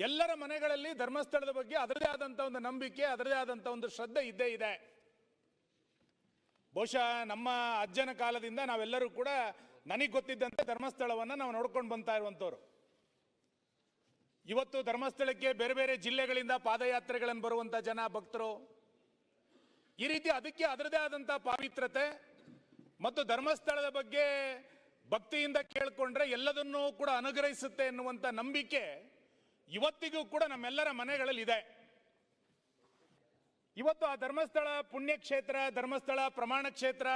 ಎಲ್ಲರ ಮನೆಗಳಲ್ಲಿ ಧರ್ಮಸ್ಥಳದ ಬಗ್ಗೆ ಅದರದೇ ಆದಂಥ ಒಂದು ನಂಬಿಕೆ, ಅದರದೇ ಆದಂಥ ಒಂದು ಶ್ರದ್ಧೆ ಇದ್ದೇ ಇದೆ. ಬಹುಶಃ ನಮ್ಮ ಅಜ್ಜನ ಕಾಲದಿಂದ ನಾವೆಲ್ಲರೂ ಕೂಡ ನನಗೆ ಗೊತ್ತಿದ್ದಂತೆ ಧರ್ಮಸ್ಥಳವನ್ನು ನಾವು ನೋಡ್ಕೊಂಡು ಬಂತಾ ಇರುವಂಥವ್ರು. ಇವತ್ತು ಧರ್ಮಸ್ಥಳಕ್ಕೆ ಬೇರೆ ಬೇರೆ ಜಿಲ್ಲೆಗಳಿಂದ ಪಾದಯಾತ್ರೆಗಳನ್ನು ಬರುವಂಥ ಜನ ಭಕ್ತರು, ಈ ರೀತಿ ಅದಕ್ಕೆ ಅದರದೇ ಆದಂಥ ಪಾವಿತ್ರತೆ ಮತ್ತು ಧರ್ಮಸ್ಥಳದ ಬಗ್ಗೆ ಭಕ್ತಿಯಿಂದ ಕೇಳಿಕೊಂಡ್ರೆ ಎಲ್ಲದನ್ನೂ ಕೂಡ ಅನುಗ್ರಹಿಸುತ್ತೆ ಎನ್ನುವಂಥ ನಂಬಿಕೆ ಇವತ್ತಿಗೂ ಕೂಡ ನಮ್ಮೆಲ್ಲರ ಮನೆಗಳಲ್ಲಿ ಇದೆ. ಇವತ್ತು ಆ ಧರ್ಮಸ್ಥಳ ಪುಣ್ಯಕ್ಷೇತ್ರ, ಧರ್ಮಸ್ಥಳ ಪ್ರಮಾಣ ಕ್ಷೇತ್ರ,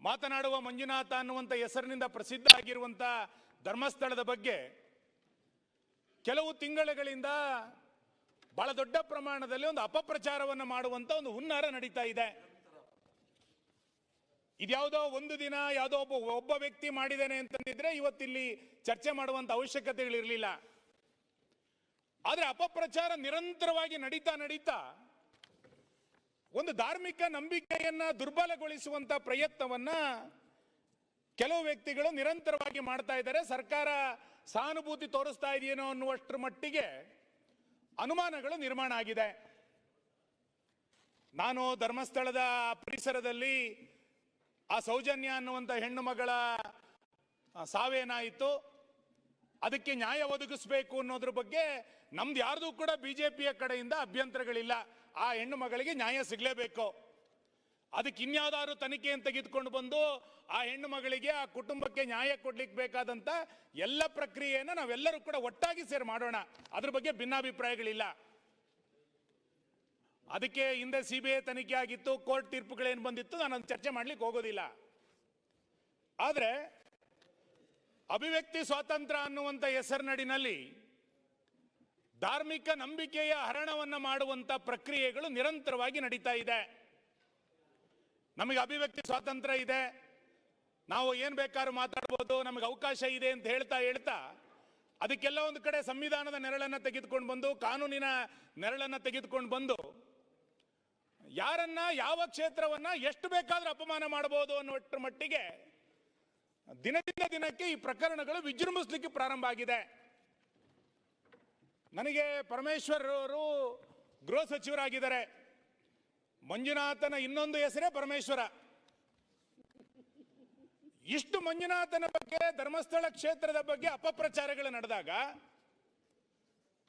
ಮಾತನಾಡುವ ಮಂಜುನಾಥ ಅನ್ನುವಂಥ ಹೆಸರಿನಿಂದ ಪ್ರಸಿದ್ಧ ಆಗಿರುವಂಥ ಧರ್ಮಸ್ಥಳದ ಬಗ್ಗೆ ಕೆಲವು ತಿಂಗಳುಗಳಿಂದ ಬಹಳ ದೊಡ್ಡ ಪ್ರಮಾಣದಲ್ಲಿ ಒಂದು ಅಪಪ್ರಚಾರವನ್ನು ಮಾಡುವಂತ ಒಂದು ಹುನ್ನಾರ ನಡೀತಾ ಇದೆ. ಇದ್ಯಾವುದೋ ಒಂದು ದಿನ ಯಾವುದೋ ಒಬ್ಬ ವ್ಯಕ್ತಿ ಮಾಡಿದ್ದೇನೆ ಅಂತಂದಿದ್ರೆ ಇವತ್ತಿಲ್ಲಿ ಚರ್ಚೆ ಮಾಡುವಂತ ಅವಶ್ಯಕತೆಗಳಿರಲಿಲ್ಲ. ಆದ್ರೆ ಅಪಪ್ರಚಾರ ನಿರಂತರವಾಗಿ ನಡೀತಾ ಒಂದು ಧಾರ್ಮಿಕ ನಂಬಿಕೆಯನ್ನ ದುರ್ಬಲಗೊಳಿಸುವಂತ ಪ್ರಯತ್ನವನ್ನ ಕೆಲವು ವ್ಯಕ್ತಿಗಳು ನಿರಂತರವಾಗಿ ಮಾಡ್ತಾ ಇದ್ದಾರೆ. ಸರ್ಕಾರ ಸಹಾನುಭೂತಿ ತೋರಿಸ್ತಾ ಇದೆಯೇನೋ ಅನ್ನುವಷ್ಟರ ಮಟ್ಟಿಗೆ ಅನುಮಾನಗಳು ನಿರ್ಮಾಣ ಆಗಿದೆ. ನಾನು ಧರ್ಮಸ್ಥಳದ ಪರಿಸರದಲ್ಲಿ ಆ ಸೌಜನ್ಯ ಅನ್ನುವಂಥ ಹೆಣ್ಣು ಮಗಳ ಸಾವೇನಾಯಿತು, ಅದಕ್ಕೆ ನ್ಯಾಯ ಒದಗಿಸಬೇಕು ಅನ್ನೋದ್ರ ಬಗ್ಗೆ ನಮ್ದು ಯಾರ್ದು ಕೂಡ ಬಿಜೆಪಿಯ ಕಡೆಯಿಂದ ಅಭ್ಯಂತರಗಳಿಲ್ಲ. ಆ ಹೆಣ್ಣು ಮಗಳಿಗೆ ನ್ಯಾಯ ಸಿಗಲೇಬೇಕು. ಅದಕ್ಕೆ ಇನ್ಯಾವುದಾದ್ರು ತನಿಖೆಯನ್ನು ತೆಗೆದುಕೊಂಡು ಬಂದು ಆ ಹೆಣ್ಣು ಮಗಳಿಗೆ, ಆ ಕುಟುಂಬಕ್ಕೆ ನ್ಯಾಯ ಕೊಡ್ಲಿಕ್ಕೆ ಬೇಕಾದಂತ ಎಲ್ಲ ಪ್ರಕ್ರಿಯೆಯನ್ನು ನಾವೆಲ್ಲರೂ ಕೂಡ ಒಟ್ಟಾಗಿ ಸೇರಿ ಮಾಡೋಣ. ಅದ್ರ ಬಗ್ಗೆ ಭಿನ್ನಾಭಿಪ್ರಾಯಗಳಿಲ್ಲ. ಅದಕ್ಕೆ ಹಿಂದೆ ಸಿಬಿಐ ತನಿಖೆ ಆಗಿತ್ತು, ಕೋರ್ಟ್ ತೀರ್ಪುಗಳೇನು ಬಂದಿತ್ತು, ನಾನು ಅದನ್ನು ಚರ್ಚೆ ಮಾಡ್ಲಿಕ್ಕೆ ಹೋಗೋದಿಲ್ಲ. ಆದ್ರೆ ಅಭಿವ್ಯಕ್ತಿ ಸ್ವಾತಂತ್ರ್ಯ ಅನ್ನುವಂಥ ಹೆಸರಿನಡಿನಲ್ಲಿ ಧಾರ್ಮಿಕ ನಂಬಿಕೆಯ ಹರಣವನ್ನ ಮಾಡುವಂತ ಪ್ರಕ್ರಿಯೆಗಳು ನಿರಂತರವಾಗಿ ನಡೀತಾ ಇದೆ. ನಮಗೆ ಅಭಿವ್ಯಕ್ತಿ ಸ್ವಾತಂತ್ರ್ಯ ಇದೆ, ನಾವು ಏನ್ ಬೇಕಾದ್ರೂ ಮಾತಾಡ್ಬೋದು, ನಮಗೆ ಅವಕಾಶ ಇದೆ ಅಂತ ಹೇಳ್ತಾ ಅದಕ್ಕೆಲ್ಲ ಒಂದು ಕಡೆ ಸಂವಿಧಾನದ ನೆರಳನ್ನ ತೆಗೆದುಕೊಂಡು ಬಂದು, ಕಾನೂನಿನ ನೆರಳನ್ನ ತೆಗೆದುಕೊಂಡು ಬಂದು ಯಾರನ್ನ, ಯಾವ ಕ್ಷೇತ್ರವನ್ನ ಎಷ್ಟು ಬೇಕಾದ್ರೂ ಅಪಮಾನ ಮಾಡಬಹುದು ಅನ್ನುವಷ್ಟರ ಮಟ್ಟಿಗೆ ದಿನದಿಂದ ದಿನಕ್ಕೆ ಈ ಪ್ರಕರಣಗಳು ವಿಜೃಂಭಿಸಲಿಕ್ಕೆ ಪ್ರಾರಂಭ ಆಗಿದೆ. ನನಗೆ ಪರಮೇಶ್ವರ್ ಅವರು ಗೃಹ ಸಚಿವರಾಗಿದ್ದಾರೆ. ಮಂಜುನಾಥನ ಇನ್ನೊಂದು ಹೆಸರೇ ಪರಮೇಶ್ವರ. ಇಷ್ಟು ಮಂಜುನಾಥನ ಬಗ್ಗೆ, ಧರ್ಮಸ್ಥಳ ಕ್ಷೇತ್ರದ ಬಗ್ಗೆ ಅಪಪ್ರಚಾರಗಳು ನಡೆದಾಗ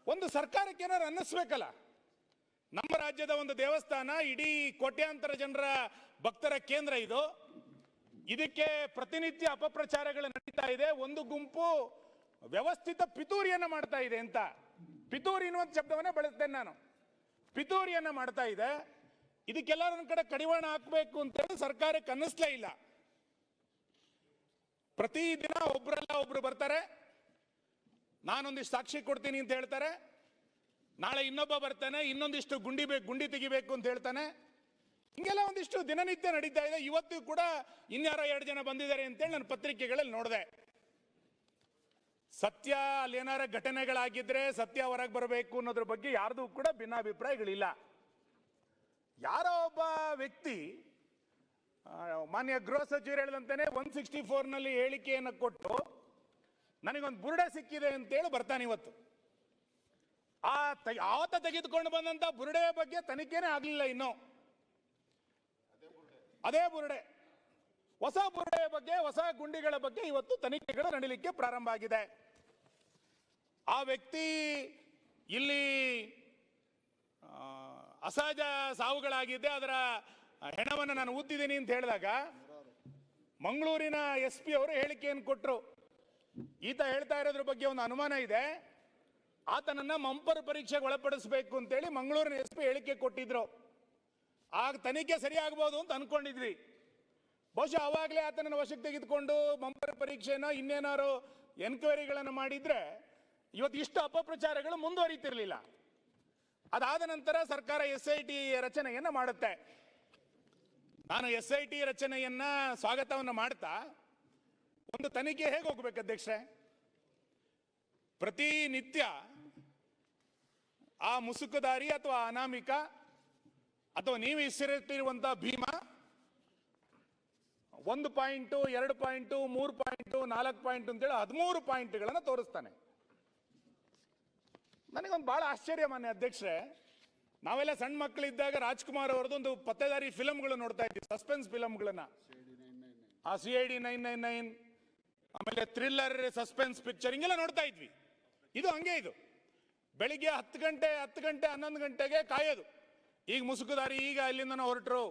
ಒಂದು ಸರ್ಕಾರಕ್ಕೆ ಏನಾರು ಅನ್ನಿಸ್ಬೇಕಲ್ಲ. ನಮ್ಮ ರಾಜ್ಯದ ಒಂದು ದೇವಸ್ಥಾನ, ಇಡೀ ಕೋಟ್ಯಾಂತರ ಜನರ ಭಕ್ತರ ಕೇಂದ್ರ ಇದು. ಇದಕ್ಕೆ ಪ್ರತಿನಿತ್ಯ ಅಪಪ್ರಚಾರಗಳು ನಡೀತಾ ಇದೆ. ಒಂದು ಗುಂಪು ವ್ಯವಸ್ಥಿತ ಪಿತೂರಿಯನ್ನ ಮಾಡ್ತಾ ಇದೆ ಅಂತ, ಪಿತೂರಿ ಎನ್ನುವಂತ ಶಬ್ದವನ್ನೇ ಬಳಸ್ತೇನೆ ನಾನು. ಪಿತೂರಿಯನ್ನ ಮಾಡ್ತಾ ಇದೆ. ಇದಕ್ಕೆಲ್ಲರ ಕಡೆ ಕಡಿವಾಣ ಹಾಕಬೇಕು ಅಂತೇಳಿ ಸರ್ಕಾರಕ್ಕೆ ಅನ್ನಿಸ್ಲೇ ಇಲ್ಲ. ಪ್ರತಿದಿನ ಒಬ್ರಲ್ಲ ಒಬ್ರು ಬರ್ತಾರೆ, ನಾನೊಂದಿಷ್ಟು ಸಾಕ್ಷಿ ಕೊಡ್ತೀನಿ ಅಂತ ಹೇಳ್ತಾರೆ. ನಾಳೆ ಇನ್ನೊಬ್ಬ ಬರ್ತಾನೆ, ಇನ್ನೊಂದಿಷ್ಟು ಗುಂಡಿ ತೆಗಿಬೇಕು ಅಂತ ಹೇಳ್ತಾನೆ. ಹಿಂಗೆಲ್ಲ ಒಂದಿಷ್ಟು ದಿನನಿತ್ಯ ನಡೀತಾ ಇದೆ. ಇವತ್ತು ಕೂಡ ಇನ್ಯಾರೋ 2 ಜನ ಬಂದಿದ್ದಾರೆ ಅಂತೇಳಿ ನಾನು ಪತ್ರಿಕೆಗಳಲ್ಲಿ ನೋಡಿದೆ. ಸತ್ಯ ಅಲ್ಲಿ ಏನಾರ ಘಟನೆಗಳಾಗಿದ್ರೆ ಸತ್ಯ ಹೊರಗೆ ಬರಬೇಕು ಅನ್ನೋದ್ರ ಬಗ್ಗೆ ಯಾರ್ದು ಕೂಡ ಭಿನ್ನಾಭಿಪ್ರಾಯಗಳಿಲ್ಲ. ಯಾರೋ ಒಬ್ಬ ವ್ಯಕ್ತಿ, ಮಾನ್ಯ ಗೃಹ ಸಚಿವರು ಹೇಳಿದಂತೆಯೇ 164ನಲ್ಲಿ ಹೇಳಿಕೆಯನ್ನು ಕೊಟ್ಟು ನನಗೊಂದು ಬುರುಡೆ ಸಿಕ್ಕಿದೆ ಅಂತೇಳಿ ಬರ್ತಾನೆ. ಇವತ್ತು ಆತ ತೆಗೆದುಕೊಂಡು ಬಂದಂತ ಬುರುಡೆಯ ಬಗ್ಗೆ ತನಿಖೆನೇ ಆಗಲಿಲ್ಲ. ಇನ್ನು ಅದೇ ಬುರುಡೆ, ಹೊಸ ಬುರುಡೆಯ ಬಗ್ಗೆ, ಹೊಸ ಗುಂಡಿಗಳ ಬಗ್ಗೆ ಇವತ್ತು ತನಿಖೆಗಳು ನಡೀಲಿಕ್ಕೆ ಪ್ರಾರಂಭ ಆಗಿದೆ. ಆ ವ್ಯಕ್ತಿ ಇಲ್ಲಿ ಅಸಹಜ ಸಾವುಗಳಾಗಿದ್ದೆ, ಅದರ ಹೆಣವನ್ನು ನಾನು ಊದ್ದಿದ್ದೀನಿ ಅಂತ ಹೇಳಿದಾಗ ಮಂಗಳೂರಿನ SP ಅವರು ಹೇಳಿಕೆಯನ್ನು ಕೊಟ್ಟರು. ಈತ ಹೇಳ್ತಾ ಇರೋದ್ರ ಬಗ್ಗೆ ಒಂದು ಅನುಮಾನ ಇದೆ, ಆತನನ್ನ ಮಂಪರ್ ಪರೀಕ್ಷೆಗೆ ಒಳಪಡಿಸಬೇಕು ಅಂತೇಳಿ ಮಂಗಳೂರಿನ SP ಹೇಳಿಕೆ ಕೊಟ್ಟಿದ್ರು. ಆಗ ತನಿಖೆ ಸರಿ ಆಗ್ಬೋದು ಅಂತ ಅನ್ಕೊಂಡಿದ್ವಿ. ಬಹುಶಃ ಅವಾಗಲೇ ಆತನನ್ನು ವಶಕ್ಕೆ ತೆಗೆದುಕೊಂಡು ಮಂಪರ್ ಪರೀಕ್ಷೆನ ಇನ್ನೇನಾರು ಎನ್ಕ್ವೈರಿಗಳನ್ನು ಮಾಡಿದ್ರೆ ಇವತ್ತು ಇಷ್ಟು ಅಪಪ್ರಚಾರಗಳು ಮುಂದುವರಿತಿರ್ಲಿಲ್ಲ. ಅದಾದ ನಂತರ ಸರ್ಕಾರ SIT ರಚನೆಯನ್ನ ಮಾಡುತ್ತೆ. ನಾನು SIT ರಚನೆಯನ್ನ ಸ್ವಾಗತವನ್ನ ಮಾಡ್ತಾ, ಒಂದು ತನಿಖೆ ಹೇಗೆ ಹೋಗ್ಬೇಕು ಅಧ್ಯಕ್ಷರೇ? ಪ್ರತಿನಿತ್ಯ ಆ ಮುಸುಕುದಾರಿ ಅಥವಾ ಅನಾಮಿಕ ಅಥವಾ ನೀವು ಹೆಸರಿಟ್ಟಿರುವಂತಹ Bhima 1 point, 2 point, 3 point, 4 point ಅಂತೇಳಿ 13 ಪಾಯಿಂಟ್ಗಳನ್ನು ತೋರಿಸ್ತಾನೆ. ನನಗೊಂದು ಬಹಳ ಆಶ್ಚರ್ಯ ಮಾನ್ಯ ಅಧ್ಯಕ್ಷರೇ, ನಾವೆಲ್ಲ ಸಣ್ಣ ಮಕ್ಕಳಿದ್ದಾಗ ರಾಜ್ಕುಮಾರ್ ಅವರದೊಂದು ಪತ್ತೆದಾರಿ ಫಿಲಮ್ಗಳು ನೋಡ್ತಾ ಇದ್ವಿ, ಸಸ್ಪೆನ್ಸ್ ಫಿಲಮ್ಗಳನ್ನ. ಆ CID 999, ಆಮೇಲೆ ಥ್ರಿಲ್ಲರ್ ಸಸ್ಪೆನ್ಸ್ ಪಿಕ್ಚರ್ ಹಿಂಗೆಲ್ಲ ನೋಡ್ತಾ ಇದ್ವಿ. ಇದು ಹಂಗೆ, ಇದು ಬೆಳಿಗ್ಗೆ 10 ಗಂಟೆ 11 ಗಂಟೆಗೆ ಕಾಯೋದು. ಈಗ ಮುಸುಕುದಾರಿ, ಈಗ ಇಲ್ಲಿಂದ ಹೊರಟರು,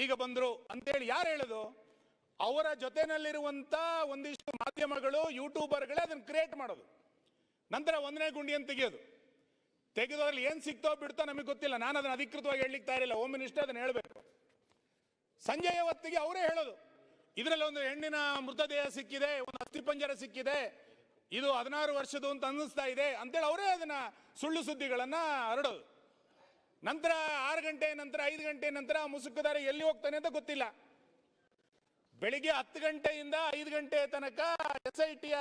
ಈಗ ಬಂದ್ರು ಅಂತೇಳಿ ಯಾರು ಹೇಳೋದು? ಅವರ ಜೊತೆನಲ್ಲಿರುವಂತ ಒಂದಿಷ್ಟು ಮಾಧ್ಯಮಗಳು, ಯೂಟ್ಯೂಬರ್ಗಳೇ ಅದನ್ನು ಕ್ರಿಯೇಟ್ ಮಾಡೋದು. ನಂತರ 1ನೇ ಗುಂಡಿಯನ್ನು ತೆಗೆದೋದ್ರಲ್ಲಿ ಏನ್ ಸಿಕ್ತೋ ಬಿಡ್ತೋ ನಮಗೆ ಗೊತ್ತಿಲ್ಲ. ನಾನು ಅದನ್ನು ಅಧಿಕೃತವಾಗಿ ಹೇಳಲಿಕ್ಕೆ ತಯಾರಿಲ್ಲ, ಹೋಮ್ ಮಿನಿಸ್ಟರ್ ಅದನ್ನು ಹೇಳಬೇಕು. ಸಂಜೆಯ ಹೊತ್ತಿಗೆ ಅವರೇ ಹೇಳೋದು, ಇದರಲ್ಲಿ ಒಂದು ಹೆಣ್ಣಿನ ಮೃತದೇಹ ಸಿಕ್ಕಿದೆ, ಒಂದು ಅಸ್ಥಿಪಂಜರ ಸಿಕ್ಕಿದೆ, ಇದು 16 ವರ್ಷದ್ದು ಅಂತ ಅನ್ನಿಸ್ತಾ ಇದೆ ಅಂತೇಳಿ ಅವರೇ ಅದನ್ನ ಸುಳ್ಳು ಸುದ್ದಿಗಳನ್ನ ಹರಡೋದು. ನಂತರ 6 ಗಂಟೆ ನಂತರ 5 ಗಂಟೆ ನಂತರ ಮುಸುಕುದಾರಿ ಎಲ್ಲಿ ಹೋಗ್ತಾನೆ ಅಂತ ಗೊತ್ತಿಲ್ಲ. ಬೆಳಿಗ್ಗೆ 10 ಗಂಟೆಯಿಂದ 5 ಗಂಟೆ ತನಕ SITಯ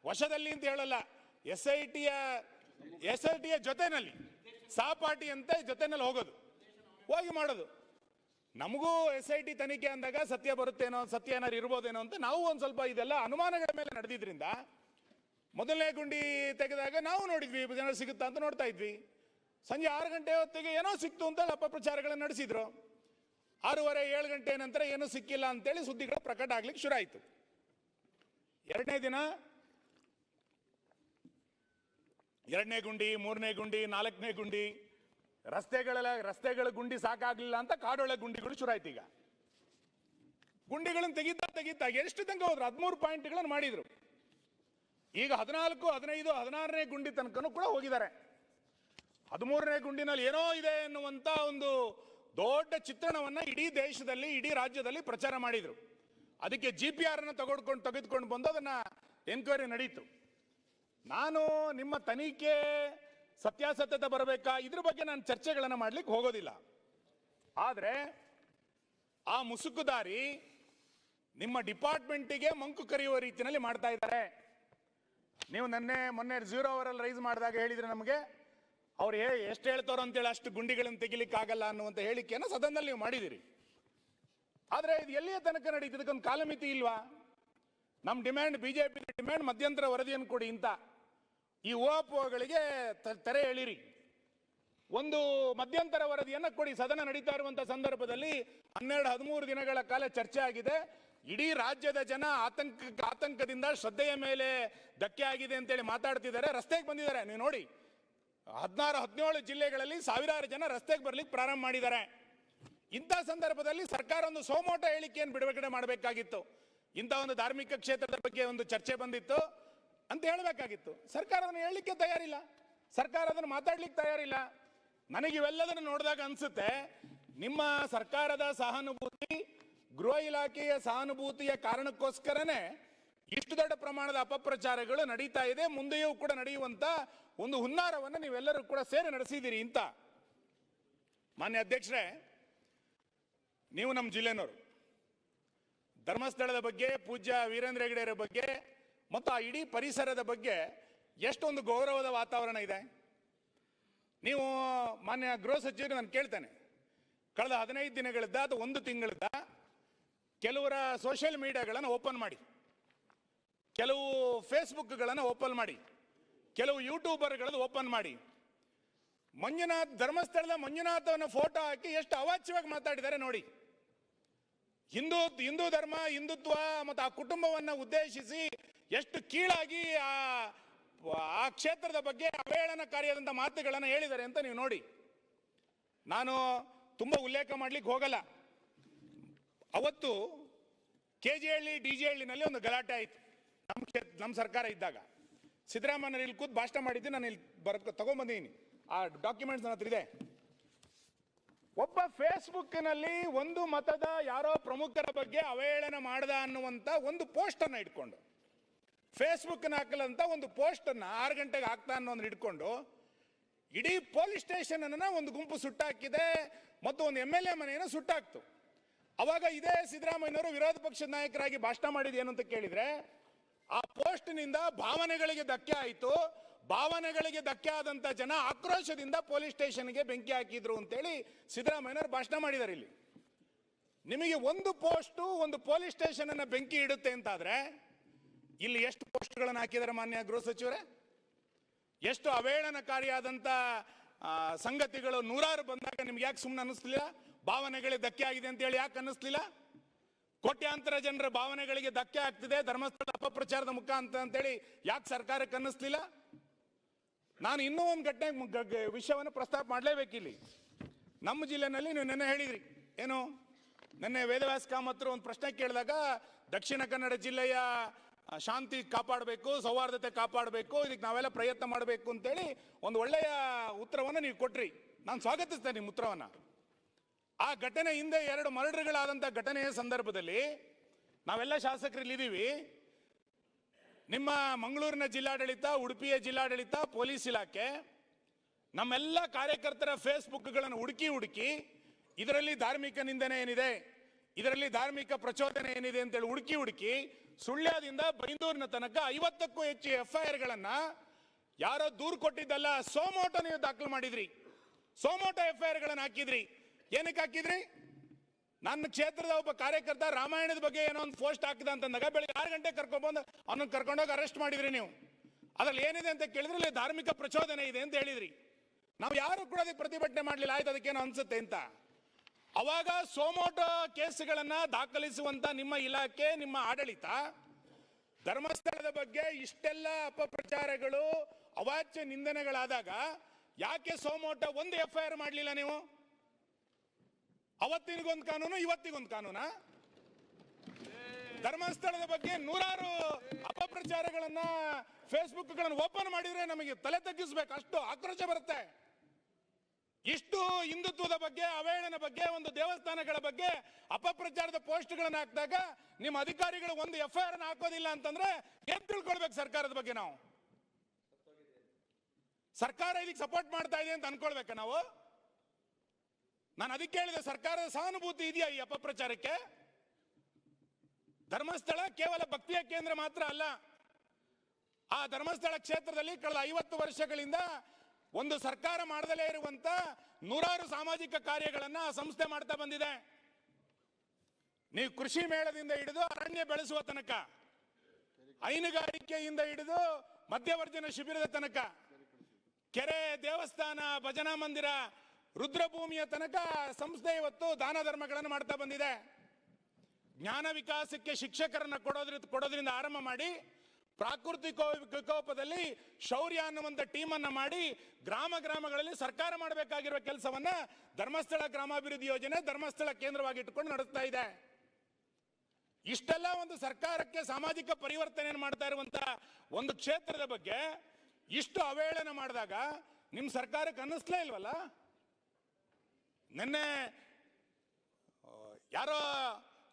ವಶದಲ್ಲಿ ಅಂತ ಹೇಳಲ್ಲ, SITಯ ಜೊತೆನಲ್ಲಿ ಸಹಪಾಠಿ ಅಂತ ಜೊತೆನಲ್ಲಿ ಹೋಗಿ ಮಾಡೋದು. ನಮಗೂ SIT ತನಿಖೆ ಅಂದಾಗ ಸತ್ಯ ಬರುತ್ತೇನೋ, ಸತ್ಯ ಏನಾರು ಇರ್ಬೋದೇನೋ ಅಂತ ನಾವು ಒಂದು ಸ್ವಲ್ಪ ಇದೆಲ್ಲ ಅನುಮಾನಗಳ ಮೇಲೆ ನಡೆದಿದ್ರಿಂದ 1ನೇ ಗುಂಡಿ ತೆಗೆದಾಗ ನಾವು ನೋಡಿದ್ವಿ, ಜನ ಸಿಗುತ್ತಾ ಅಂತ ನೋಡ್ತಾ ಇದ್ವಿ. ಸಂಜೆ 6 ಗಂಟೆ ಹೊತ್ತಿಗೆ ಏನೋ ಸಿಕ್ತು ಅಂತ ಅಪಪ್ರಚಾರಗಳನ್ನು ನಡೆಸಿದ್ರು. 6:30 7 ಗಂಟೆ ನಂತರ ಏನೂ ಸಿಕ್ಕಿಲ್ಲ ಅಂತೇಳಿ ಸುದ್ದಿಗಳು ಪ್ರಕಟ ಆಗ್ಲಿಕ್ಕೆ ಶುರು ಆಯಿತು. 2ನೇ ದಿನ 2ನೇ ಗುಂಡಿ, 3ನೇ ಗುಂಡಿ, 4ನೇ ಗುಂಡಿ, ರಸ್ತೆಗಳ ಗುಂಡಿ ಸಾಕಾಗ್ಲಿಲ್ಲ ಅಂತ ಕಾಡೊಳಗೆ ಗುಂಡಿಗಳು ಶುರು ಆಯ್ತು. ಈಗ ಗುಂಡಿಗಳನ್ನು ತೆಗಿತಾ ಎಷ್ಟು ತನಕ ಹೋದ್ರು? 13 ಪಾಯಿಂಟ್ಗಳನ್ನು ಮಾಡಿದ್ರು. ಈಗ 14, 15, 16ನೇ ಗುಂಡಿ ತನಕನೂ ಕೂಡ ಹೋಗಿದ್ದಾರೆ. 13ನೇ ಗುಂಡಿನಲ್ಲಿ ಏನೋ ಇದೆ ಎನ್ನುವಂತ ಒಂದು ದೊಡ್ಡ ಚಿತ್ರಣವನ್ನ ಇಡೀ ದೇಶದಲ್ಲಿ, ಇಡೀ ರಾಜ್ಯದಲ್ಲಿ ಪ್ರಚಾರ ಮಾಡಿದ್ರು. ಅದಕ್ಕೆ GPR ಅನ್ನು ತೆಗೆದುಕೊಂಡು ಬಂದು ಅದನ್ನ ಎನ್ಕ್ವೈರಿ ನಡೀತು. ನಾನು ನಿಮ್ಮ ತನಿಖೆ ಸತ್ಯಾಸತ್ಯತೆ ಬರಬೇಕಾ ಇದ್ರ ಬಗ್ಗೆ ನಾನು ಚರ್ಚೆಗಳನ್ನು ಮಾಡ್ಲಿಕ್ಕೆ ಹೋಗೋದಿಲ್ಲ. ಆದ್ರೆ ಆ ಮುಸುಕುದಾರಿ ನಿಮ್ಮ ಡಿಪಾರ್ಟ್ಮೆಂಟಿಗೆ ಮಂಕು ಕರೆಯುವ ರೀತಿಯಲ್ಲಿ ಮಾಡ್ತಾ ಇದ್ದಾರೆ. ನೀವು ಮೊನ್ನೆ 0 ಅವರಲ್ಲಿ ರೈಸ್ ಮಾಡಿದಾಗ ಹೇಳಿದ್ರೆ ನಮಗೆ ಅವ್ರು ಎಷ್ಟು ಹೇಳ್ತಾರೋ ಅಂತೇಳಿ ಅಷ್ಟು ಗುಂಡಿಗಳನ್ನು ತೆಗಿಲಿಕ್ಕೆ ಆಗಲ್ಲ ಅನ್ನುವಂತ ಹೇಳಿಕೆಯನ್ನು ಸದನದಲ್ಲಿ ನೀವು ಮಾಡಿದಿರಿ. ಆದ್ರೆ ಇದು ಎಲ್ಲಿಯ ತನಕ ನಡೀತದೆ? ಇದಕ್ಕೊಂದು ಕಾಲಮಿತಿ ಇಲ್ವಾ? ನಮ್ಮ ಡಿಮ್ಯಾಂಡ್, ಬಿಜೆಪಿ ಡಿಮ್ಯಾಂಡ್ ಮಧ್ಯಂತರ ವರದಿಯನ್ನು ಕೊಡಿ ಅಂತ. ಈ ಊಹಾಪೋಹಗಳಿಗೆ ತೆರೆ ಎಳಿರಿ. ಒಂದು ಮಧ್ಯಂತರ ವರದಿಯನ್ನು ಕೊಡಿ. ಸದನ ನಡೀತಾ ಇರುವಂತಹ ಸಂದರ್ಭದಲ್ಲಿ 12-13 ದಿನಗಳ ಕಾಲ ಚರ್ಚೆ ಆಗಿದೆ. ಇಡೀ ರಾಜ್ಯದ ಜನ ಆತಂಕದಿಂದ ಶ್ರದ್ಧೆಯ ಮೇಲೆ ಧಕ್ಕೆ ಆಗಿದೆ ಅಂತೇಳಿ ಮಾತಾಡ್ತಿದ್ದಾರೆ, ರಸ್ತೆಗೆ ಬಂದಿದ್ದಾರೆ. ನೀವು ನೋಡಿ, 16-17 ಜಿಲ್ಲೆಗಳಲ್ಲಿ ಸಾವಿರಾರು ಜನ ರಸ್ತೆಗೆ ಬರ್ಲಿಕ್ಕೆ ಪ್ರಾರಂಭ ಮಾಡಿದ್ದಾರೆ. ಇಂಥ ಸಂದರ್ಭದಲ್ಲಿ ಸರ್ಕಾರ ಒಂದು ಸೋಮೋಟ ಹೇಳಿಕೆಯನ್ನು ಬಿಡುಗಡೆ ಮಾಡಬೇಕಾಗಿತ್ತು. ಇಂಥ ಒಂದು ಧಾರ್ಮಿಕ ಕ್ಷೇತ್ರದ ಬಗ್ಗೆ ಒಂದು ಚರ್ಚೆ ಬಂದಿತ್ತು ಅಂತ ಹೇಳಬೇಕಾಗಿತ್ತು. ಸರ್ಕಾರ ಅದನ್ನು ಹೇಳಲಿಕ್ಕೆ ತಯಾರಿಲ್ಲ, ಸರ್ಕಾರ ಅದನ್ನು ಮಾತಾಡ್ಲಿಕ್ಕೆ ತಯಾರಿಲ್ಲ. ನನಗೆ ಇವೆಲ್ಲದನ್ನು ನೋಡಿದಾಗ ಅನ್ಸುತ್ತೆ, ನಿಮ್ಮ ಸರ್ಕಾರದ ಸಹಾನುಭೂತಿ, ಗೃಹ ಇಲಾಖೆಯ ಸಹಾನುಭೂತಿಯ ಕಾರಣಕ್ಕೋಸ್ಕರನೇ ಇಷ್ಟು ದೊಡ್ಡ ಪ್ರಮಾಣದ ಅಪಪ್ರಚಾರಗಳು ನಡೀತಾ ಇದೆ, ಮುಂದೆಯೂ ಕೂಡ ನಡೆಯುವಂತ ಒಂದು ಹುನ್ನಾರವನ್ನು ನೀವೆಲ್ಲರೂ ಕೂಡ ಸೇರಿ ನಡೆಸಿದ್ದೀರಿ ಅಂತ. ಮಾನ್ಯ ಅಧ್ಯಕ್ಷರೇ, ನೀವು ನಮ್ಮ ಜಿಲ್ಲೆನವರು, ಧರ್ಮಸ್ಥಳದ ಬಗ್ಗೆ, ಪೂಜ್ಯ ವೀರೇಂದ್ರ ಹೆಗ್ಗಡೆಯವರ ಬಗ್ಗೆ ಮತ್ತು ಆ ಇಡೀ ಪರಿಸರದ ಬಗ್ಗೆ ಎಷ್ಟೊಂದು ಗೌರವದ ವಾತಾವರಣ ಇದೆ. ನೀವು ಮಾನ್ಯ ಗೃಹ ಸಚಿವರು ನಾನು ಕೇಳ್ತೇನೆ, ಕಳೆದ 15 ದಿನಗಳಿಂದ ಅಥವಾ 1 ತಿಂಗಳಿಂದ ಕೆಲವರ ಸೋಷಿಯಲ್ ಮೀಡಿಯಾಗಳನ್ನು ಓಪನ್ ಮಾಡಿ, ಕೆಲವು ಫೇಸ್ಬುಕ್ಗಳನ್ನು ಓಪನ್ ಮಾಡಿ, ಕೆಲವು ಯೂಟ್ಯೂಬರ್ಗಳನ್ನು ಓಪನ್ ಮಾಡಿ, ಧರ್ಮಸ್ಥಳದ ಮಂಜುನಾಥವನ್ನ ಫೋಟೋ ಹಾಕಿ ಎಷ್ಟು ಅವಾಚ್ಯವಾಗಿ ಮಾತಾಡಿದ್ದಾರೆ ನೋಡಿ. ಹಿಂದೂ ಧರ್ಮ, ಹಿಂದುತ್ವ ಮತ್ತು ಆ ಕುಟುಂಬವನ್ನು ಉದ್ದೇಶಿಸಿ ಎಷ್ಟು ಕೀಳಾಗಿ ಆ ಕ್ಷೇತ್ರದ ಬಗ್ಗೆ ಅವಹೇಳನಕಾರಿಯಾದಂಥ ಮಾತುಗಳನ್ನು ಹೇಳಿದ್ದಾರೆ ಅಂತ ನೀವು ನೋಡಿ. ನಾನು ತುಂಬ ಉಲ್ಲೇಖ ಮಾಡ್ಲಿಕ್ಕೆ ಹೋಗಲ್ಲ. ಅವತ್ತು KGಹಳ್ಳಿ DGಹಳ್ಳಿನಲ್ಲಿ ಒಂದು ಗಲಾಟೆ ಆಯಿತು ನಮ್ಮ ಸರ್ಕಾರ ಇದ್ದಾಗ. ಸಿದ್ದರಾಮಯ್ಯ ಇಲ್ಲಿ ಕೂತ್ ಭಾಷಣ ಮಾಡಿದ್ದು ನಾನು ಇಲ್ಲಿ ತಗೊಂಡ್ಬಂದಿದ್ದೀನಿ, ಆ ಡಾಕ್ಯುಮೆಂಟ್ಸ್ ನನ್ನ ಹತ್ರ ಇದೆ. ಒಬ್ಬ ಫೇಸ್ಬುಕ್ನಲ್ಲಿ ಒಂದು ಮತದ ಯಾರೋ ಪ್ರಮುಖರ ಬಗ್ಗೆ ಅವಹೇಳನ ಮಾಡ್ದ ಅನ್ನುವಂತ ಒಂದು ಪೋಸ್ಟ್ ಅನ್ನ ಇಟ್ಕೊಂಡು, ಫೇಸ್ಬುಕ್ ಹಾಕಲಂತ ಒಂದು ಪೋಸ್ಟ್ ಅನ್ನ 6 ಗಂಟೆಗೆ ಹಾಕ್ತಾ ಅನ್ನೋದನ್ನ ಇಟ್ಕೊಂಡು ಇಡೀ ಪೊಲೀಸ್ ಸ್ಟೇಷನ್ ಅನ್ನ ಒಂದು ಗುಂಪು ಸುಟ್ಟಾಕಿದೆ ಮತ್ತು ಒಂದು MLA ಮನೆಯನ್ನು ಸುಟ್ಟಾಕ್ತು. ಅವಾಗ ಇದೇ ಸಿದ್ದರಾಮಯ್ಯನವರು ವಿರೋಧ ಪಕ್ಷದ ನಾಯಕರಾಗಿ ಭಾಷಣ ಮಾಡಿದ ಏನು ಅಂತ ಕೇಳಿದ್ರೆ, ಆ ಪೋಸ್ಟ್ ನಿಂದ ಭಾವನೆಗಳಿಗೆ ಧಕ್ಕೆ ಆಯಿತು, ಭಾವನೆಗಳಿಗೆ ಧಕ್ಕೆ ಆದಂತ ಜನ ಆಕ್ರೋಶದಿಂದ ಪೊಲೀಸ್ ಸ್ಟೇಷನ್ಗೆ ಬೆಂಕಿ ಹಾಕಿದ್ರು ಅಂತೇಳಿ ಸಿದ್ದರಾಮಯ್ಯನವರು ಭಾಷಣ ಮಾಡಿದ್ದಾರೆ. ಇಲ್ಲಿ ನಿಮಗೆ ಒಂದು ಪೋಸ್ಟ್ ಒಂದು ಪೊಲೀಸ್ ಸ್ಟೇಷನ್ ಅನ್ನ ಬೆಂಕಿ ಇಡುತ್ತೆ ಅಂತಾದ್ರೆ ಇಲ್ಲಿ ಎಷ್ಟು ಪೋಸ್ಟ್ಗಳನ್ನು ಹಾಕಿದ್ದಾರೆ ಮಾನ್ಯ ಗೃಹ ಸಚಿವರೇ? ಎಷ್ಟು ಅವೇಳನಕಾರಿಯಾದಂಥ ಸಂಗತಿಗಳು ನೂರಾರು ಬಂದಾಗ ನಿಮ್ಗೆ ಯಾಕೆ ಸುಮ್ಮನೆ ಅನ್ನಿಸ್ಲಿಲ್ಲ? ಭಾವನೆಗಳಿಗೆ ಧಕ್ಕೆ ಆಗಿದೆ ಅಂತೇಳಿ ಯಾಕೆ ಅನ್ನಿಸ್ಲಿಲ್ಲ? ಕೋಟ್ಯಾಂತರ ಜನರ ಭಾವನೆಗಳಿಗೆ ಧಕ್ಕೆ ಆಗ್ತಿದೆ ಧರ್ಮಸ್ಥಳ ಅಪಪ್ರಚಾರದ ಮುಖಾಂತರ ಅಂತೇಳಿ ಯಾಕೆ ಸರ್ಕಾರಕ್ಕೆ ಅನ್ನಿಸ್ಲಿಲ್ಲ? ನಾನು ಇನ್ನೂ ಒಂದು ಘಟನೆ ವಿಷಯವನ್ನು ಪ್ರಸ್ತಾಪ ಮಾಡಲೇಬೇಕಿಲ್ಲಿ. ನಮ್ಮ ಜಿಲ್ಲೆನಲ್ಲಿ ನೀವು ನೆನ್ನೆ ಹೇಳಿದ್ರಿ ಏನು, ನೆನ್ನೆ ವೇದವ್ಯಾಸ ಕಾಮತ್ರು ಒಂದು ಪ್ರಶ್ನೆ ಕೇಳಿದಾಗ ದಕ್ಷಿಣ ಕನ್ನಡ ಜಿಲ್ಲೆಯ ಶಾಂತಿ ಕಾಪಾಡಬೇಕು, ಸೌಹಾರ್ದತೆ ಕಾಪಾಡಬೇಕು, ಇದಕ್ಕೆ ನಾವೆಲ್ಲ ಪ್ರಯತ್ನ ಮಾಡಬೇಕು ಅಂತೇಳಿ ಒಂದು ಒಳ್ಳೆಯ ಉತ್ತರವನ್ನು ನೀವು ಕೊಟ್ರಿ. ನಾನು ಸ್ವಾಗತಿಸ್ತೇನೆ ನಿಮ್ಮ ಉತ್ತರವನ್ನು. ಆ ಘಟನೆ ಹಿಂದೆ 2 ಮರ್ಡರ್ಗಳಾದಂಥ ಘಟನೆಯ ಸಂದರ್ಭದಲ್ಲಿ ನಾವೆಲ್ಲ ಶಾಸಕರು ಇಲ್ಲಿದ್ದೀವಿ. ನಿಮ್ಮ ಮಂಗಳೂರಿನ ಜಿಲ್ಲಾಡಳಿತ, ಉಡುಪಿಯ ಜಿಲ್ಲಾಡಳಿತ, ಪೊಲೀಸ್ ಇಲಾಖೆ ನಮ್ಮೆಲ್ಲ ಕಾರ್ಯಕರ್ತರ ಫೇಸ್ಬುಕ್ಗಳನ್ನು ಹುಡುಕಿ ಇದರಲ್ಲಿ ಧಾರ್ಮಿಕ ನಿಂದನೆ ಏನಿದೆ, ಇದರಲ್ಲಿ ಧಾರ್ಮಿಕ ಪ್ರಚೋದನೆ ಏನಿದೆ ಅಂತೇಳಿ ಹುಡುಕಿ ಸುಳ್ಯದಿಂದ ಬೈಂದೂರಿನ ತನಕ 50ಕ್ಕೂ ಹೆಚ್ಚು FIRಗಳನ್ನ ಯಾರೋ ದೂರು ಕೊಟ್ಟಿದ್ದಲ್ಲ, ಸೋಮೋಟೋ ನೀವು ದಾಖಲು ಮಾಡಿದ್ರಿ. ಸೋಮೋಟೋ FIRಗಳನ್ನು ಹಾಕಿದ್ರಿ. ಏನಕ್ಕೆ ಹಾಕಿದ್ರಿ? ನನ್ನ ಕ್ಷೇತ್ರದ ಒಬ್ಬ ಕಾರ್ಯಕರ್ತ ರಾಮಾಯಣದ ಬಗ್ಗೆ ಏನೋ ಒಂದು ಪೋಸ್ಟ್ ಹಾಕಿದ ಅಂತಂದಾಗ ಬೆಳಿಗ್ಗೆ 6 ಗಂಟೆ ಕರ್ಕೊಂಡ್ಬಂದು ಅವನನ್ನು ಕರ್ಕೊಂಡೋಗಿ ಅರೆಸ್ಟ್ ಮಾಡಿದ್ರಿ ನೀವು. ಅದ್ರಲ್ಲಿ ಏನಿದೆ ಅಂತ ಕೇಳಿದ್ರೆ ಧಾರ್ಮಿಕ ಪ್ರಚೋದನೆ ಇದೆ ಅಂತ ಹೇಳಿದ್ರಿ. ನಾವು ಯಾರು ಕೂಡ ಅದಕ್ಕೆ ಪ್ರತಿಭಟನೆ ಮಾಡಲಿಲ್ಲ. ಆಯ್ತು, ಅದಕ್ಕೇನೋ ಅನ್ಸುತ್ತೆ ಅಂತ. ಅವಾಗ ಸೋಮೋಟೋ ಕೇಸುಗಳನ್ನ ದಾಖಲಿಸುವಂತ ನಿಮ್ಮ ಇಲಾಖೆ, ನಿಮ್ಮ ಆಡಳಿತ ಧರ್ಮಸ್ಥಳದ ಬಗ್ಗೆ ಇಷ್ಟೆಲ್ಲ ಅಪಪ್ರಚಾರಗಳು, ಅವಾಚ್ಯ ನಿಂದನೆಗಳಾದಾಗ ಯಾಕೆ ಸೋಮೋಟೋ ಒಂದು FIR ಮಾಡಲಿಲ್ಲ ನೀವು? ಅವತ್ತಿನಿಗೊಂದು ಕಾನೂನು, ಇವತ್ತಿಗೊಂದು ಕಾನೂನಾ? ಧರ್ಮಸ್ಥಳದ ಬಗ್ಗೆ ನೂರಾರು ಅಪಪ್ರಚಾರಗಳನ್ನ ಫೇಸ್ಬುಕ್ಗಳನ್ನು ಓಪನ್ ಮಾಡಿದ್ರೆ ನಮಗೆ ತಲೆ ತಗ್ಗಿಸ್ಬೇಕು, ಅಷ್ಟು ಆಕ್ರೋಶ ಬರುತ್ತೆ. ಇಷ್ಟು ಹಿಂದುತ್ವದ ಬಗ್ಗೆ, ಅವಹೇಳನ ಬಗ್ಗೆ, ಒಂದು ದೇವಸ್ಥಾನಗಳ ಬಗ್ಗೆ ಅಪಪ್ರಚಾರದ ಪೋಸ್ಟ್ಗಳನ್ನು ಹಾಕಿದಾಗ ನಿಮ್ಮ ಅಧಿಕಾರಿಗಳು ಒಂದು FIR ಹಾಕೋದಿಲ್ಲ ಅಂತಂದ್ರೆ ಏನ್ ತಿಳ್ಕೊಳ್ಬೇಕು ಸರ್ಕಾರದ ಬಗ್ಗೆ? ನಾವು ಸರ್ಕಾರ ಇದಕ್ಕೆ ಸಪೋರ್ಟ್ ಮಾಡ್ತಾ ಇದೆ ಅಂತ ಅನ್ಕೊಳ್ಬೇಕ ನಾವು? ನಾನು ಅದಕ್ಕೆ ಹೇಳಿದೆ, ಸರ್ಕಾರದ ಸಹಾನುಭೂತಿ ಇದೆಯಾ ಈ ಅಪಪ್ರಚಾರಕ್ಕೆ? ಧರ್ಮಸ್ಥಳ ಕೇವಲ ಭಕ್ತಿಯ ಕೇಂದ್ರ ಮಾತ್ರ ಅಲ್ಲ. ಆ ಧರ್ಮಸ್ಥಳ ಕ್ಷೇತ್ರದಲ್ಲಿ ಕಳೆದ 50 ವರ್ಷಗಳಿಂದ ಒಂದು ಸರ್ಕಾರ ಮಾಡದಲೇ ಇರುವಂತ ನೂರಾರು ಸಾಮಾಜಿಕ ಕಾರ್ಯಗಳನ್ನ ಆ ಸಂಸ್ಥೆ ಮಾಡ್ತಾ ಬಂದಿದೆ. ನೀವು ಕೃಷಿ ಮೇಳದಿಂದ ಹಿಡಿದು ಅರಣ್ಯ ಬೆಳೆಸುವ ತನಕ, ಹೈನುಗಾರಿಕೆಯಿಂದ ಹಿಡಿದು ಮಧ್ಯವರ್ಜನ ಶಿಬಿರದ ತನಕ, ಕೆರೆ, ದೇವಸ್ಥಾನ, ಭಜನಾ ಮಂದಿರ, ರುದ್ರಭೂಮಿಯ ತನಕ ಸಂಸ್ಥೆ ಇವತ್ತು ದಾನ ಧರ್ಮಗಳನ್ನು ಮಾಡ್ತಾ ಬಂದಿದೆ. ಜ್ಞಾನ ವಿಕಾಸಕ್ಕೆ ಶಿಕ್ಷಕರನ್ನ ಕೊಡೋದ್ರಿಂದ ಆರಂಭ ಮಾಡಿ ಪ್ರಾಕೃತಿಕ ವಿಕೋಪದಲ್ಲಿ ಶೌರ್ಯ ಅನ್ನುವಂಥ ಟೀಮನ್ನು ಮಾಡಿ ಗ್ರಾಮಗಳಲ್ಲಿ ಸರ್ಕಾರ ಮಾಡಬೇಕಾಗಿರುವ ಕೆಲಸವನ್ನ ಧರ್ಮಸ್ಥಳ ಗ್ರಾಮಾಭಿವೃದ್ಧಿ ಯೋಜನೆ ಧರ್ಮಸ್ಥಳ ಕೇಂದ್ರವಾಗಿ ಇಟ್ಟುಕೊಂಡು ನಡೆಸ್ತಾ ಇದೆ. ಇಷ್ಟೆಲ್ಲ ಒಂದು ಸರ್ಕಾರಕ್ಕೆ ಸಾಮಾಜಿಕ ಪರಿವರ್ತನೆಯನ್ನು ಮಾಡ್ತಾ ಇರುವಂತ ಒಂದು ಕ್ಷೇತ್ರದ ಬಗ್ಗೆ ಇಷ್ಟು ಅವಹೇಳನ ಮಾಡಿದಾಗ ನಿಮ್ಮ ಸರ್ಕಾರಕ್ಕೆ ಅನ್ನಿಸ್ಲೇ ಇಲ್ವಲ್ಲ? ನಿನ್ನೆ ಯಾರೋ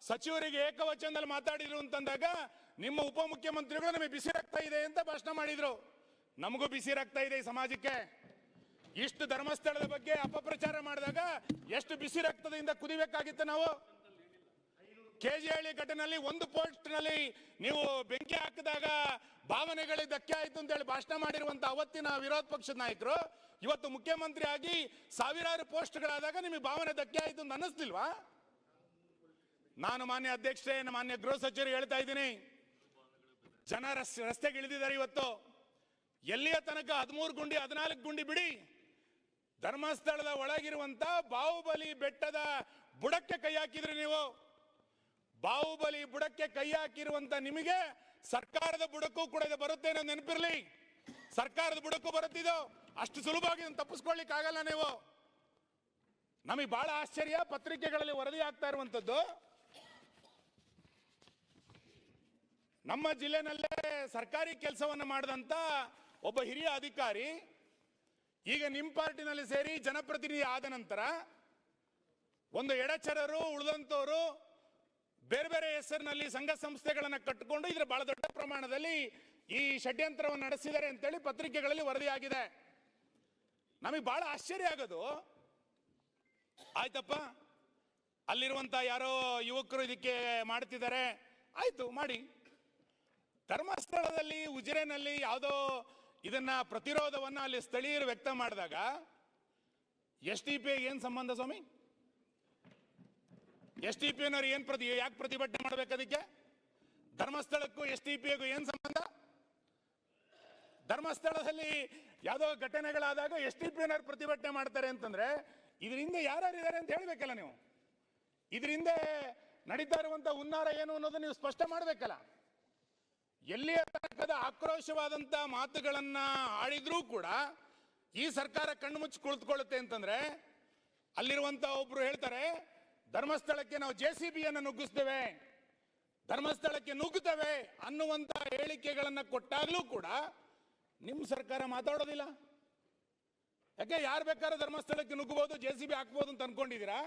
ಸಚಿವರಿಗೆ ಏಕವಚನದಲ್ಲಿ ಮಾತಾಡಿದ್ರು ಅಂತಂದಾಗ ನಿಮ್ಮ ಉಪಮುಖ್ಯಮಂತ್ರಿಗಳು ನಮಗೆ ಬಿಸಿ ರಕ್ತ ಇದೆ ಅಂತ ಭಾಷಣ ಮಾಡಿದ್ರು. ನಮಗೂ ಬಿಸಿ ರಕ್ತ ಇದೆ ಈ ಸಮಾಜಕ್ಕೆ. ಇಷ್ಟು ಧರ್ಮಸ್ಥಳದ ಬಗ್ಗೆ ಅಪಪ್ರಚಾರ ಮಾಡಿದಾಗ ಎಷ್ಟು ಬಿಸಿ ರಕ್ತದಿಂದ ಕುದಿಬೇಕಾಗಿತ್ತು ನಾವು? ಕೆಜಿಹಳ್ಳಿ ಘಟನೆಯಲ್ಲಿ ಒಂದು ಪೋಸ್ಟ್ ನಲ್ಲಿ ನೀವು ಬೆಂಕಿ ಹಾಕಿದಾಗ ಭಾವನೆಗಳಿಗೆ ಧಕ್ಕೆ ಆಯ್ತು ಅಂತ ಹೇಳಿ ಭಾಷಣ ಮಾಡಿರುವಂತ ಅವತ್ತಿನ ವಿರೋಧ ಪಕ್ಷದ ನಾಯಕರು ಇವತ್ತು ಮುಖ್ಯಮಂತ್ರಿ ಆಗಿ ಸಾವಿರಾರು ಪೋಸ್ಟ್ಗಳಾದಾಗ ನಿಮಗೆ ಭಾವನೆ ಧಕ್ಕೆ ಆಯ್ತು ಅಂತ ಅನ್ನಿಸ್ಲಿಲ್ವಾ? ನಾನು ಮಾನ್ಯ ಅಧ್ಯಕ್ಷರೇ, ಮಾನ್ಯ ಗೃಹ ಸಚಿವರು ಹೇಳ್ತಾ ಇದ್ದೀನಿ, ಜನ ರಸ್ತೆಗೆ ಇಳಿದಿದ್ದಾರೆ ಇವತ್ತು. ಎಲ್ಲಿಯ ತನಕ 13 ಗುಂಡಿ 14 ಗುಂಡಿ ಬಿಡಿ, ಧರ್ಮಸ್ಥಳದ ಒಳಗಿರುವಂತ ಬಾಹುಬಲಿ ಬೆಟ್ಟದ ಬುಡಕ್ಕೆ ಕೈ ಹಾಕಿದ್ರಿ ನೀವು. ಬಾಹುಬಲಿ ಬುಡಕ್ಕೆ ಕೈ ಹಾಕಿರುವಂತ ನಿಮಗೆ ಸರ್ಕಾರದ ಬುಡಕ್ಕೂ ಕೂಡ ಇದು ಬರುತ್ತೆ ಅನ್ನೋದು ನೆನಪಿರ್ಲಿ. ಸರ್ಕಾರದ ಬುಡಕ್ಕೂ ಬರುತ್ತಿದ್ದು ಅಷ್ಟು ಸುಲಭವಾಗಿ ತಪ್ಪಿಸ್ಕೊಳ್ಳಿಕ್ ಆಗಲ್ಲ ನೀವು. ನಮಗೆ ಬಹಳ ಆಶ್ಚರ್ಯ, ಪತ್ರಿಕೆಗಳಲ್ಲಿ ವರದಿ ಆಗ್ತಾ ಇರುವಂತದ್ದು, ನಮ್ಮ ಜಿಲ್ಲೆನಲ್ಲೇ ಸರ್ಕಾರಿ ಕೆಲಸವನ್ನು ಮಾಡಿದಂತ ಒಬ್ಬ ಹಿರಿಯ ಅಧಿಕಾರಿ ಈಗ ನಿಮ್ಮ ಪಾರ್ಟಿನಲ್ಲಿ ಸೇರಿ ಜನಪ್ರತಿನಿಧಿ ಆದ ನಂತರ ಒಂದು ಎಡಚರರು ಉಳಿದಂತವರು ಬೇರೆ ಬೇರೆ ಹೆಸರಿನಲ್ಲಿ ಸಂಘ ಸಂಸ್ಥೆಗಳನ್ನು ಕಟ್ಟಿಕೊಂಡು ಇದರ ಬಹಳ ದೊಡ್ಡ ಪ್ರಮಾಣದಲ್ಲಿ ಈ ಷಡ್ಯಂತ್ರವನ್ನು ನಡೆಸಿದ್ದಾರೆ ಅಂತೇಳಿ ಪತ್ರಿಕೆಗಳಲ್ಲಿ ವರದಿಯಾಗಿದೆ. ನಮಗೆ ಬಹಳ ಆಶ್ಚರ್ಯ ಆಗೋದು, ಆಯ್ತಪ್ಪ ಅಲ್ಲಿರುವಂತ ಯಾರೋ ಯುವಕರು ಇದಕ್ಕೆ ಮಾಡ್ತಿದ್ದಾರೆ, ಆಯ್ತು ಮಾಡಿ. ಧರ್ಮಸ್ಥಳದಲ್ಲಿ ಉಜಿರೆನಲ್ಲಿ ಯಾವುದೋ ಇದನ್ನ ಪ್ರತಿರೋಧವನ್ನ ಅಲ್ಲಿ ಸ್ಥಳೀಯರು ವ್ಯಕ್ತ ಮಾಡಿದಾಗ STP ಏನ್ ಸಂಬಂಧ ಸ್ವಾಮಿ? STPನವ್ರು ಯಾಕೆ ಪ್ರತಿಭಟನೆ ಮಾಡ್ಬೇಕು? ಅದಕ್ಕೆ ಧರ್ಮಸ್ಥಳಕ್ಕೂ STPಗೂ ಏನ್ ಸಂಬಂಧ? ಧರ್ಮಸ್ಥಳದಲ್ಲಿ ಯಾವುದೋ ಘಟನೆಗಳಾದಾಗ STP ಪ್ರತಿಭಟನೆ ಮಾಡ್ತಾರೆ ಅಂತಂದ್ರೆ ಇದರಿಂದ ಯಾರ್ಯಾರು ಇದ್ದಾರೆ ಅಂತ ಹೇಳ್ಬೇಕಲ್ಲ ನೀವು. ಇದರಿಂದ ನಡೀತಾ ಇರುವಂತ ಹುನ್ನಾರ ಏನು ಅನ್ನೋದು ನೀವು ಸ್ಪಷ್ಟ ಮಾಡಬೇಕಲ್ಲ. ಎಲ್ಲಿಯ ತನಕದ ಆಕ್ರೋಶವಾದಂತ ಮಾತುಗಳನ್ನ ಆಡಿದ್ರೂ ಕೂಡ ಈ ಸರ್ಕಾರ ಕಣ್ಣು ಮುಚ್ಚಿ ಕುಳಿತುಕೊಳ್ಳುತ್ತೆ ಅಂತಂದ್ರೆ ಅಲ್ಲಿರುವಂತ ಒಬ್ರು ಹೇಳ್ತಾರೆ, ಧರ್ಮಸ್ಥಳಕ್ಕೆ ನಾವು JCB ನುಗ್ಗಿಸ್ತೇವೆ, ಧರ್ಮಸ್ಥಳಕ್ಕೆ ನುಗ್ಗುತ್ತವೆ ಅನ್ನುವಂತ ಹೇಳಿಕೆಗಳನ್ನ ಕೊಟ್ಟಾಗ್ಲೂ ಕೂಡ ನಿಮ್ಮ ಸರ್ಕಾರ ಮಾತಾಡೋದಿಲ್ಲ. ಯಾಕೆ ಯಾರು ಬೇಕಾದ್ರೂ ಧರ್ಮಸ್ಥಳಕ್ಕೆ ನುಗ್ಗಬಹುದು, JCB ಹಾಕ್ಬೋದು ಅಂತ ಅನ್ಕೊಂಡಿದ್ದೀರಾ?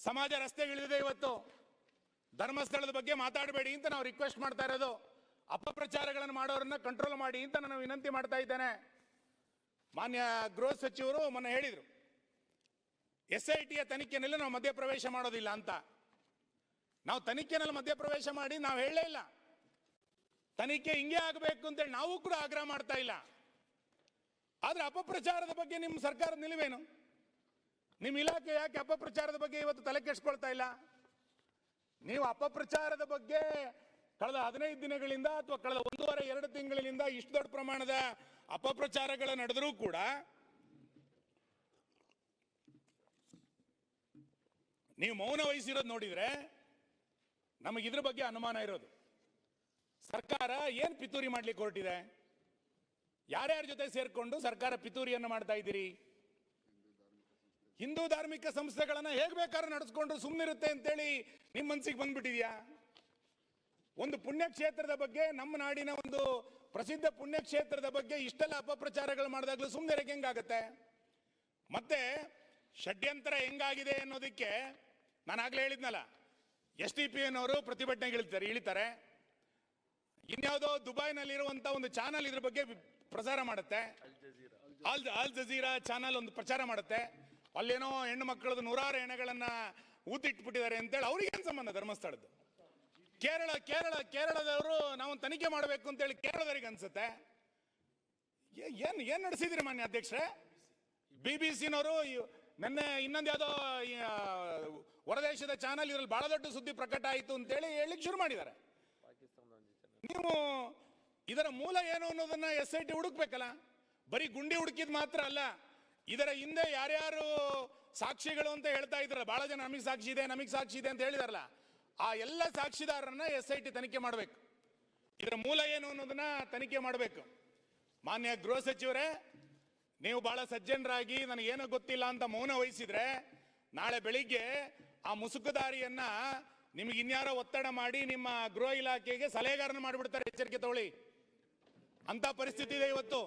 ಸಮಾಜ ರಸ್ತೆಗಿಳಿದಿದೆ ಇವತ್ತು. ಧರ್ಮಸ್ಥಳದ ಬಗ್ಗೆ ಮಾತಾಡಬೇಡಿ ಅಂತ ನಾವು ರಿಕ್ವೆಸ್ಟ್ ಮಾಡ್ತಾ ಇರೋದು. ಅಪಪ್ರಚಾರಗಳನ್ನು ಮಾಡೋರನ್ನ ಕಂಟ್ರೋಲ್ ಮಾಡಿ ಅಂತ ನಾನು ವಿನಂತಿ ಮಾಡ್ತಾ ಇದ್ದೇನೆ. ಮಾನ್ಯ ಗೃಹ ಸಚಿವರು ಮೊನ್ನೆ ಹೇಳಿದ್ರು, SITಯ ತನಿಖೆನಲ್ಲಿ ನಾವು ಮಧ್ಯಪ್ರವೇಶ ಮಾಡೋದಿಲ್ಲ ಅಂತ. ನಾವು ತನಿಖೆನಲ್ಲಿ ಮಧ್ಯಪ್ರವೇಶ ಮಾಡಿ ನಾವು ಹೇಳಲೇ ಇಲ್ಲ. ತನಿಖೆ ಹಿಂಗೆ ಆಗಬೇಕು ಅಂತೇಳಿ ನಾವು ಕೂಡ ಆಗ್ರಹ ಮಾಡ್ತಾ ಇಲ್ಲ. ಆದ್ರೆ ಅಪಪ್ರಚಾರದ ಬಗ್ಗೆ ನಿಮ್ಮ ಸರ್ಕಾರದ ನಿಲುವೇನು? ನಿಮ್ಮ ಇಲಾಖೆ ಯಾಕೆ ಅಪಪ್ರಚಾರದ ಬಗ್ಗೆ ಇವತ್ತು ತಲೆ ಕೆಡಿಸ್ಕೊಳ್ತಾ ಇಲ್ಲ? ನೀವು ಅಪಪ್ರಚಾರದ ಬಗ್ಗೆ ಕಳೆದ 15 ದಿನಗಳಿಂದ ಅಥವಾ ಕಳೆದ 1.5-2 ತಿಂಗಳಿಂದ ಇಷ್ಟು ದೊಡ್ಡ ಪ್ರಮಾಣದ ಅಪಪ್ರಚಾರಗಳು ನಡೆದರೂ ಕೂಡ ನೀವು ಮೌನ ವಹಿಸಿರೋದು ನೋಡಿದ್ರೆ ನಮಗೆ ಇದ್ರ ಬಗ್ಗೆ ಅನುಮಾನ ಇರೋದು. ಸರ್ಕಾರ ಏನ್ ಪಿತೂರಿ ಮಾಡ್ಲಿಕ್ಕೆ ಹೊರಟಿದೆ? ಯಾರ್ಯಾರ ಜೊತೆ ಸೇರ್ಕೊಂಡು ಸರ್ಕಾರ ಪಿತೂರಿಯನ್ನು ಮಾಡ್ತಾ ಇದ್ದೀರಿ? ಹಿಂದೂ ಧಾರ್ಮಿಕ ಸಂಸ್ಥೆಗಳನ್ನ ಹೇಗ್ ಬೇಕಾದ್ರೂ ನಡೆಸ್ಕೊಂಡ್ರು ಸುಮ್ಮನಿರುತ್ತೆ ಅಂತೇಳಿ ನಿಮ್ಮ ಮನಸ್ಸಿಗೆ ಬಂದ್ಬಿಟ್ಟಿದ್ಯಾ? ಒಂದು ಪುಣ್ಯಕ್ಷೇತ್ರದ ಬಗ್ಗೆ, ನಮ್ಮ ನಾಡಿನ ಒಂದು ಪ್ರಸಿದ್ಧ ಪುಣ್ಯಕ್ಷೇತ್ರದ ಬಗ್ಗೆ ಇಷ್ಟೆಲ್ಲ ಅಪಪ್ರಚಾರಗಳು ಮಾಡಿದಾಗಲೂ ಸುಮ್ಮನೆ ಹೆಂಗಾಗತ್ತೆ? ಮತ್ತೆ ಷಡ್ಯಂತರ ಹೆಂಗಾಗಿದೆ ಅನ್ನೋದಕ್ಕೆ ನಾನು ಆಗ್ಲೇ ಹೇಳಿದ್ನಲ್ಲ, STP ಪ್ರತಿಭಟನೆಗೆ ಇಳಿತಾರೆ. ಇನ್ಯಾವುದೋ ದುಬೈನಲ್ಲಿರುವಂತ ಒಂದು ಚಾನಲ್ ಇದ್ರ ಬಗ್ಗೆ ಪ್ರಸಾರ ಮಾಡುತ್ತೆ, ಅಲ್ ಜಜೀರಾ ಚಾನಲ್ ಒಂದು ಪ್ರಚಾರ ಮಾಡುತ್ತೆ. ಅಲ್ಲೇನೋ ಹೆಣ್ಣು ಮಕ್ಕಳದು 100 ಹೆಣಗಳನ್ನ ಊತಿಟ್ಬಿಟ್ಟಿದ್ದಾರೆ ಅಂತೇಳಿ ಅವ್ರಿಗೇನು ಸಂಬಂಧ ಧರ್ಮಸ್ಥಳದ್ದು? ಕೇರಳದವರು ನಾವು ತನಿಖೆ ಮಾಡಬೇಕು ಅಂತೇಳಿ ಕೇರಳದವರಿಗೆ ಅನ್ಸುತ್ತೆ. ಏನ್ ನಡೆಸಿದ್ರಿ ಮಾನ್ಯ ಅಧ್ಯಕ್ಷರೇ? BBC ನಿನ್ನೆ ಇನ್ನೊಂದು ಯಾವುದೋ ಹೊರದೇಶದ ಚಾನಲ್ ಇದ್ರಲ್ಲಿ ಬಹಳ ದೊಡ್ಡ ಸುದ್ದಿ ಪ್ರಕಟ ಆಯಿತು ಅಂತೇಳಿ ಹೇಳಿಕ್ ಶುರು ಮಾಡಿದ್ದಾರೆ. ನೀವು ಇದರ ಮೂಲ ಏನು ಅನ್ನೋದನ್ನ SIT ಹುಡುಕ್ಬೇಕಲ್ಲ. ಬರೀ ಗುಂಡಿ ಹುಡುಕಿದ್ ಮಾತ್ರ ಅಲ್ಲ, ಇದರ ಹಿಂದೆ ಯಾರ್ಯಾರು ಸಾಕ್ಷಿಗಳು ಅಂತ ಹೇಳ್ತಾ ಇದ್ರಲ್ಲ, ಬಹಳ ಜನ ನಮಗೆ ಸಾಕ್ಷಿ ಇದೆ ಅಂತ ಹೇಳಿದಾರಲ್ಲ, ಆ ಎಲ್ಲ ಸಾಕ್ಷಿದಾರರನ್ನ SIT ತನಿಖೆ ಮಾಡಬೇಕು. ಇದರ ಮೂಲ ಏನು ಅನ್ನೋದನ್ನ ತನಿಖೆ ಮಾಡಬೇಕು. ಮಾನ್ಯ ಗೃಹ ಸಚಿವರೇ, ನೀವು ಬಹಳ ಸಜ್ಜನರಾಗಿ ನನಗೇನು ಗೊತ್ತಿಲ್ಲ ಅಂತ ಮೌನ ವಹಿಸಿದ್ರೆ ನಾಳೆ ಬೆಳಿಗ್ಗೆ ಆ ಮುಸುಕುದಾರಿಯನ್ನ ನಿಮಗೆ ಇನ್ಯಾರೋ ಒತ್ತಡ ಮಾಡಿ ನಿಮ್ಮ ಗೃಹ ಇಲಾಖೆಗೆ ಸಲಹೆಗಾರನ ಮಾಡಿಬಿಡ್ತಾರೆ. ಎಚ್ಚರಿಕೆ ತಗೊಳ್ಳಿ, ಅಂತ ಪರಿಸ್ಥಿತಿ ಇದೆ ಇವತ್ತು.